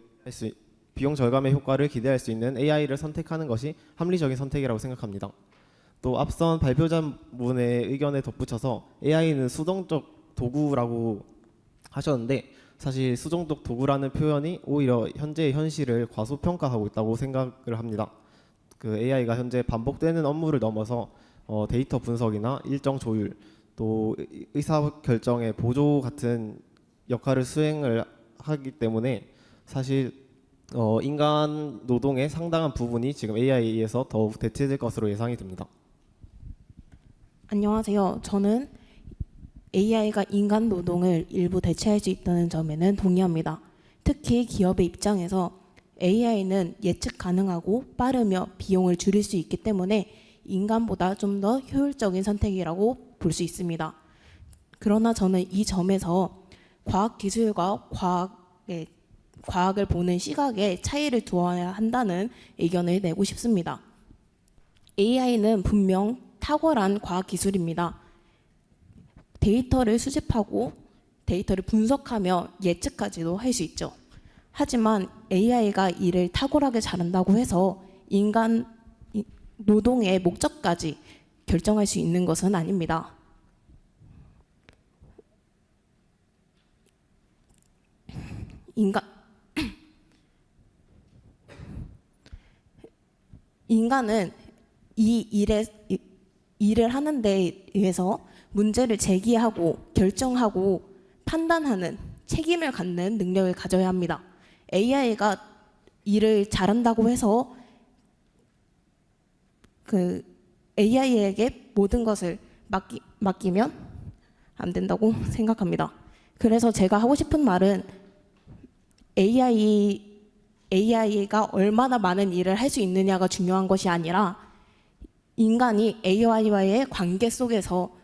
효과를 기대할 수 있는 AI를 선택하는 것이 합리적인 선택이라고 생각합니다. 또 앞선 발표자분의 의견에 덧붙여서 AI는 수동적 도구라고 하셨는데 사실 수동적 도구라는 표현이 오히려 현재의 현실을 과소평가하고 있다고 생각을 합니다. 그 AI가 현재 반복되는 업무를 넘어서 데이터 분석이나 일정 조율 또 의사결정의 보조 같은 역할을 수행을 하기 때문에 사실 인간 노동의 상당한 부분이 지금 AI에서 더욱 대체될 것으로 예상이 됩니다. 안녕하세요. 저는 AI가 인간 노동을 일부 대체할 수 있다는 점에는 동의합니다. 특히 기업의 입장에서 AI는 예측 가능하고 빠르며 비용을 줄일 수 있기 때문에 인간보다 좀 더 효율적인 선택이라고 볼 수 있습니다. 그러나 저는 이 점에서 과학기술과 과학을 보는 시각에 차이를 두어야 한다는 의견을 내고 싶습니다. AI는 분명 탁월한 과학기술입니다. 데이터를 수집하고 데이터를 분석하며 예측까지도 할 수 있죠. 하지만 AI가 이를 탁월하게 잘한다고 해서 인간 노동의 목적까지 결정할 수 있는 것은 아닙니다. 인간은 이 일을 하는 데 의해서 문제를 제기하고 결정하고 판단하는 책임을 갖는 능력을 가져야 합니다. AI가 일을 잘한다고 해서 그 AI에게 모든 것을 맡기면 안 된다고 생각합니다. 그래서 제가 하고 싶은 말은 AI가 얼마나 많은 일을 할 수 있느냐가 중요한 것이 아니라 인간이 AI와의 관계 속에서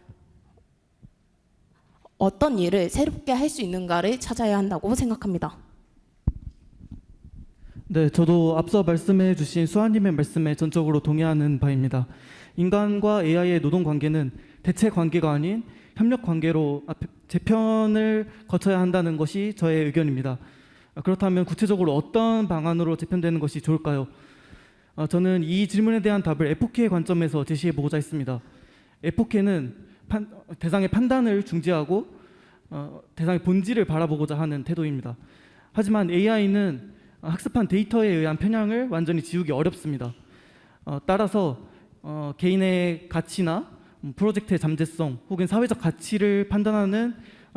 어떤 일을 새롭게 할 수 있는가를 찾아야 한다고 생각합니다. 네, 저도 앞서 말씀해 주신 수아님의 말씀에 전적으로 동의하는 바입니다. 인간과 AI의 노동 관계는 대체 관계가 아닌 협력 관계로 재편을 거쳐야 한다는 것이 저의 의견입니다. 그렇다면 구체적으로 어떤 방안으로 재편되는 것이 좋을까요? 저는 이 질문에 대한 답을 F4K의 관점에서 제시해 보고자 했습니다. F4K는 대상의 판단을 중지하고 대상의 본질을 바라보고자 하는 태도입니다. 하지만 AI는 학습한 데이터에 의한 편향을 완전히 지우기 어렵습니다. 따라서 개인의 가치나 프로젝트의 잠재성 혹은 사회적 가치를 판단하는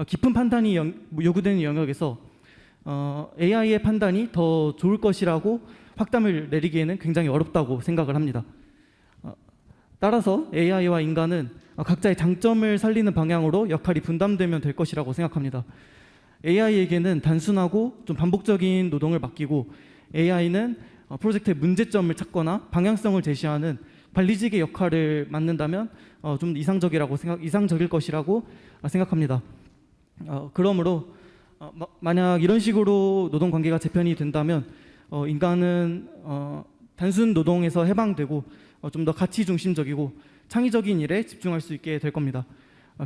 깊은 판단이 요구되는 영역에서 AI의 판단이 더 좋을 것이라고 확담을 내리기에는 굉장히 어렵다고 생각을 합니다. 따라서 AI와 인간은 각자의 장점을 살리는 방향으로 역할이 분담되면 될 것이라고 생각합니다. AI에게는 단순하고 좀 반복적인 노동을 맡기고 AI는 프로젝트의 문제점을 찾거나 방향성을 제시하는 관리직의 역할을 맡는다면 좀 이상적일 것이라고 생각합니다. 그러므로 만약 이런 식으로 노동 관계가 재편이 된다면 인간은 단순 노동에서 해방되고 좀 더 가치 중심적이고 창의적인 일에 집중할 수 있게 될 겁니다.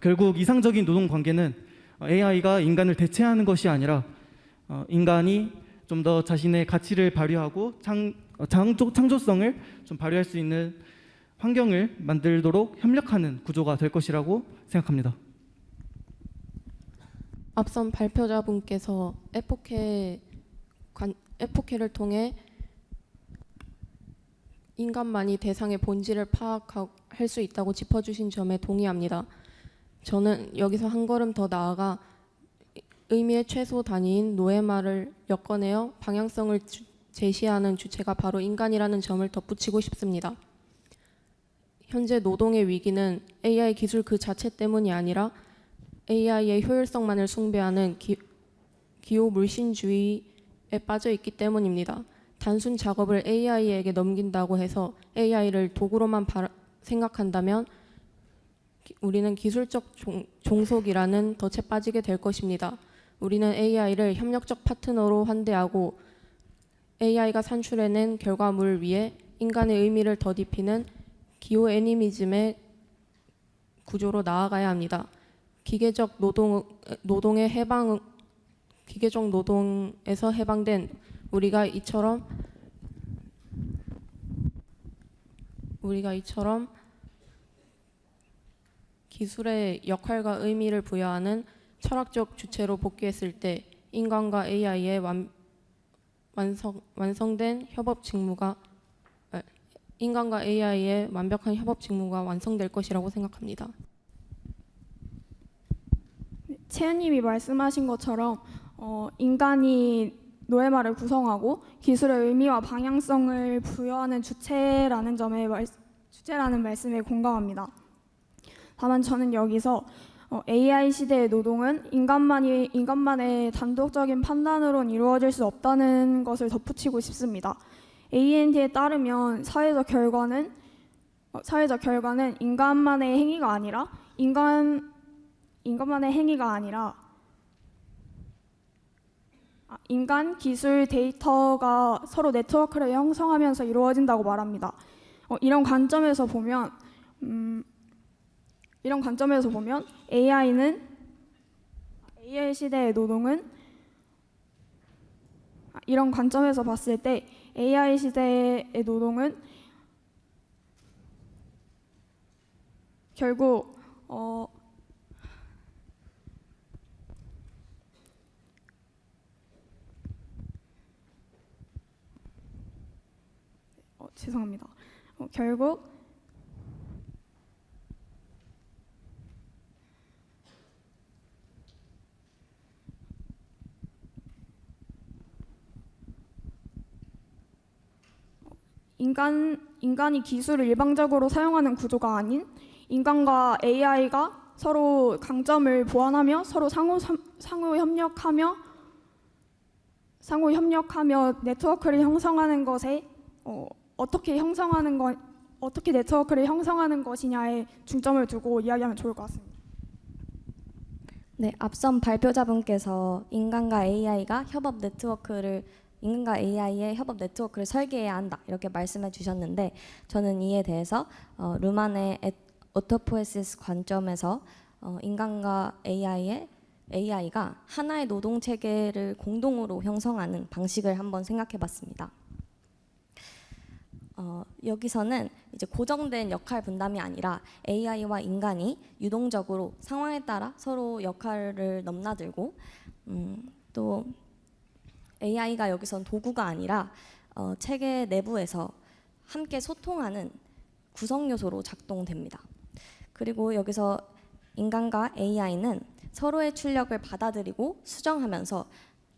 결국 이상적인 노동 관계는 AI가 인간을 대체하는 것이 아니라 인간이 좀 더 자신의 가치를 발휘하고 창조성을 좀 발휘할 수 있는 환경을 만들도록 협력하는 구조가 될 것이라고 생각합니다. 앞선 발표자분께서 F4K를 통해 인간만이 대상의 본질을 파악할 수 있다고 짚어주신 점에 동의합니다. 저는 여기서 한 걸음 더 나아가 의미의 최소 단위인 노예말을 엮어내어 방향성을 제시하는 주체가 바로 인간이라는 점을 덧붙이고 싶습니다. 현재 노동의 위기는 AI 기술 그 자체 때문이 아니라 AI의 효율성만을 숭배하는 기호 물신주의에 빠져 있기 때문입니다. 단순 작업을 AI에게 넘긴다고 해서 AI를 도구로만 생각한다면 우리는 기술적 종속이라는 덫에 빠지게 될 것입니다. 우리는 AI를 협력적 파트너로 환대하고 AI가 산출해낸 결과물 위에 인간의 의미를 덧입히는 기호 애니미즘의 구조로 나아가야 합니다. 기계적 노동에서 해방된 우리가 이처럼 기술의 역할과 의미를 부여하는 철학적 주체로 복귀했을 때 인간과 AI의 완성된 협업 직무가 인간과 AI의 완벽한 협업 직무가 완성될 것이라고 생각합니다. 채연님이 말씀하신 것처럼 인간이 노예말을 구성하고 기술의 의미와 방향성을 부여하는 주체라는 말씀에 공감합니다. 다만 저는 여기서 AI 시대의 노동은 인간만의 단독적인 판단으론 이루어질 수 없다는 것을 덧붙이고 싶습니다. ANT에 따르면 사회적 결과는 인간만의 행위가 아니라 인간, 기술, 데이터가 서로 네트워크를 형성하면서 이루어진다고 말합니다. 이런 관점에서 보면 AI 시대의 노동은 이런 관점에서 봤을 때 AI 시대의 노동은 결국 죄송합니다. 결국 인간이 기술을 일방적으로 사용하는 구조가 아닌 인간과 AI가 서로 강점을 보완하며 서로 상호 협력하며 네트워크를 형성하는 것에 어떻게 네트워크를 형성하는 것이냐에 중점을 두고 이야기하면 좋을 것 같습니다. 네, 앞선 발표자분께서 인간과 AI의 협업 네트워크를 설계해야 한다 이렇게 말씀해 주셨는데 저는 이에 대해서 루만의 오토포에시스 관점에서 인간과 AI가 하나의 노동 체계를 공동으로 형성하는 방식을 한번 생각해 봤습니다. 여기서는 이제 고정된 역할 분담이 아니라 AI와 인간이 유동적으로 상황에 따라 서로 역할을 넘나들고 또 AI가 여기선 도구가 아니라 체계 내부에서 함께 소통하는 구성 요소로 작동됩니다. 그리고 여기서 인간과 AI는 서로의 출력을 받아들이고 수정하면서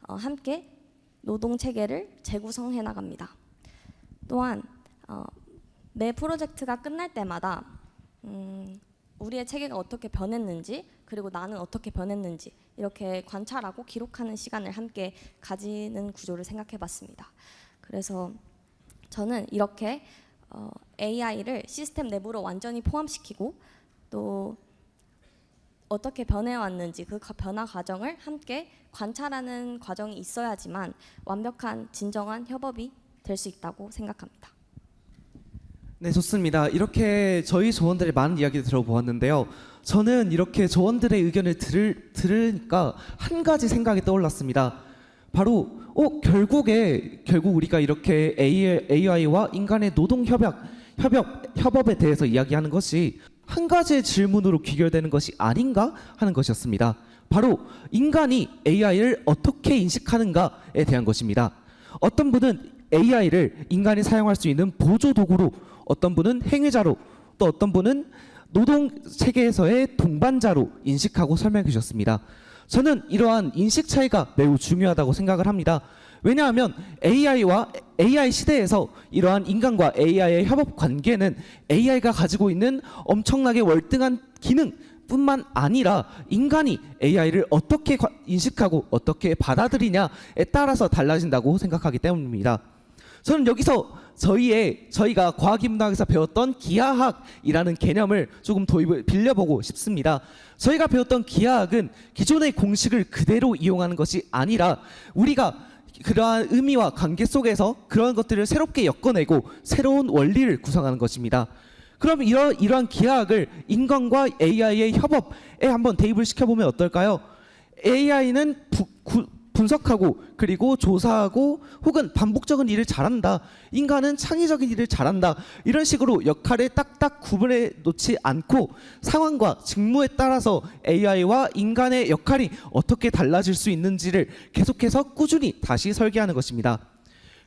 함께 노동 체계를 재구성해 나갑니다. 또한 매 프로젝트가 끝날 때마다 우리의 체계가 어떻게 변했는지 그리고 나는 어떻게 변했는지 이렇게 관찰하고 기록하는 시간을 함께 가지는 구조를 생각해 봤습니다. 그래서 저는 이렇게 AI를 시스템 내부로 완전히 포함시키고 또 어떻게 변해왔는지 그 변화 과정을 함께 관찰하는 과정이 있어야지만 완벽한 진정한 협업이 될 수 있다고 생각합니다. 네, 좋습니다. 이렇게 저희 조원들의 많은 이야기를 들어보았는데요. 저는 이렇게 조원들의 의견을 들으니까 한 가지 생각이 떠올랐습니다. 바로 결국 우리가 이렇게 AI와 인간의 노동 협업에 대해서 이야기하는 것이 한 가지의 질문으로 귀결되는 것이 아닌가 하는 것이었습니다. 바로 인간이 AI를 어떻게 인식하는가에 대한 것입니다. 어떤 분은 AI를 인간이 사용할 수 있는 보조 도구로, 어떤 분은 행위자로, 또 어떤 분은 노동 체계에서의 동반자로 인식하고 설명해 주셨습니다. 저는 이러한 인식 차이가 매우 중요하다고 생각을 합니다. 왜냐하면 AI 시대에서 이러한 인간과 AI의 협업 관계는 AI가 가지고 있는 엄청나게 월등한 기능뿐만 아니라 인간이 AI를 어떻게 인식하고 어떻게 받아들이냐에 따라서 달라진다고 생각하기 때문입니다. 저는 여기서 저희가 과학인문학에서 배웠던 기하학이라는 개념을 조금 빌려보고 싶습니다. 저희가 배웠던 기하학은 기존의 공식을 그대로 이용하는 것이 아니라 우리가 그러한 의미와 관계 속에서 그러한 것들을 새롭게 엮어내고 새로운 원리를 구성하는 것입니다. 그럼 이러한 기하학을 인간과 AI의 협업에 한번 대입을 시켜보면 어떨까요? AI는 분석하고 그리고 조사하고 혹은 반복적인 일을 잘한다. 인간은 창의적인 일을 잘한다. 이런 식으로 역할을 딱딱 구분해 놓지 않고 상황과 직무에 따라서 AI와 인간의 역할이 어떻게 달라질 수 있는지를 계속해서 꾸준히 다시 설계하는 것입니다.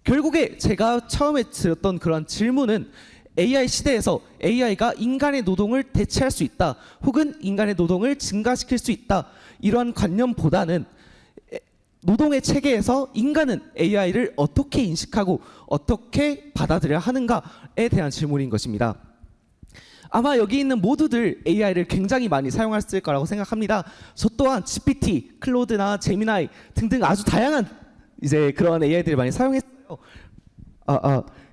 결국에 제가 처음에 드렸던 그런 질문은 AI 시대에서 AI가 인간의 노동을 대체할 수 있다. 혹은 인간의 노동을 증가시킬 수 있다. 이러한 관념보다는 노동의 체계에서 인간은 AI를 어떻게 인식하고 어떻게 받아들여야 하는가에 대한 질문인 것입니다. 아마 여기 있는 모두들 AI를 굉장히 많이 사용했을 거라고 생각합니다. 저 또한 GPT, 클로드나 제미나이 등등 아주 다양한 이제 그런 AI들을 많이 사용했어요.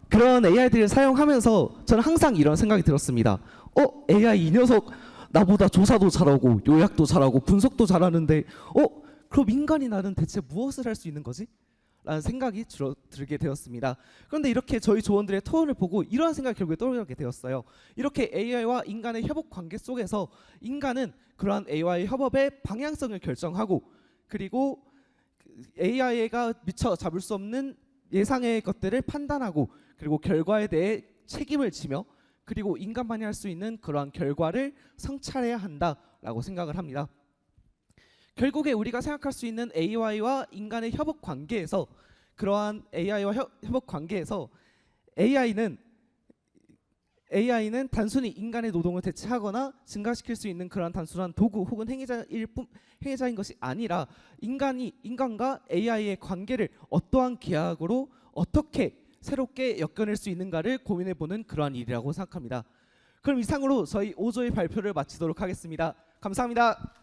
그런 AI들을 사용하면서 저는 항상 이런 생각이 들었습니다. AI 이 녀석 나보다 조사도 잘하고 요약도 잘하고 분석도 잘하는데 그럼 인간이 나는 대체 무엇을 할 수 있는 거지? 라는 생각이 들게 되었습니다. 그런데 이렇게 저희 조원들의 토론을 보고 이러한 생각이 결국에 떠오르게 되었어요. 이렇게 AI와 인간의 협업 관계 속에서 인간은 그러한 AI와의 협업의 방향성을 결정하고 그리고 AI가 미처 잡을 수 없는 예상의 것들을 판단하고 그리고 결과에 대해 책임을 지며 그리고 인간만이 할 수 있는 그러한 결과를 성찰해야 한다라고 생각을 합니다. 결국에 우리가 생각할 수 있는 AI와 인간의 협업 관계에서 그러한 AI와 협업 관계에서 AI는 단순히 인간의 노동을 대체하거나 증가시킬 수 있는 그러한 단순한 도구 혹은 행위자인 것이 아니라 인간과 AI의 관계를 어떠한 기하학으로 어떻게 새롭게 엮어낼 수 있는가를 고민해보는 그러한 일이라고 생각합니다. 그럼 이상으로 저희 5조의 발표를 마치도록 하겠습니다. 감사합니다.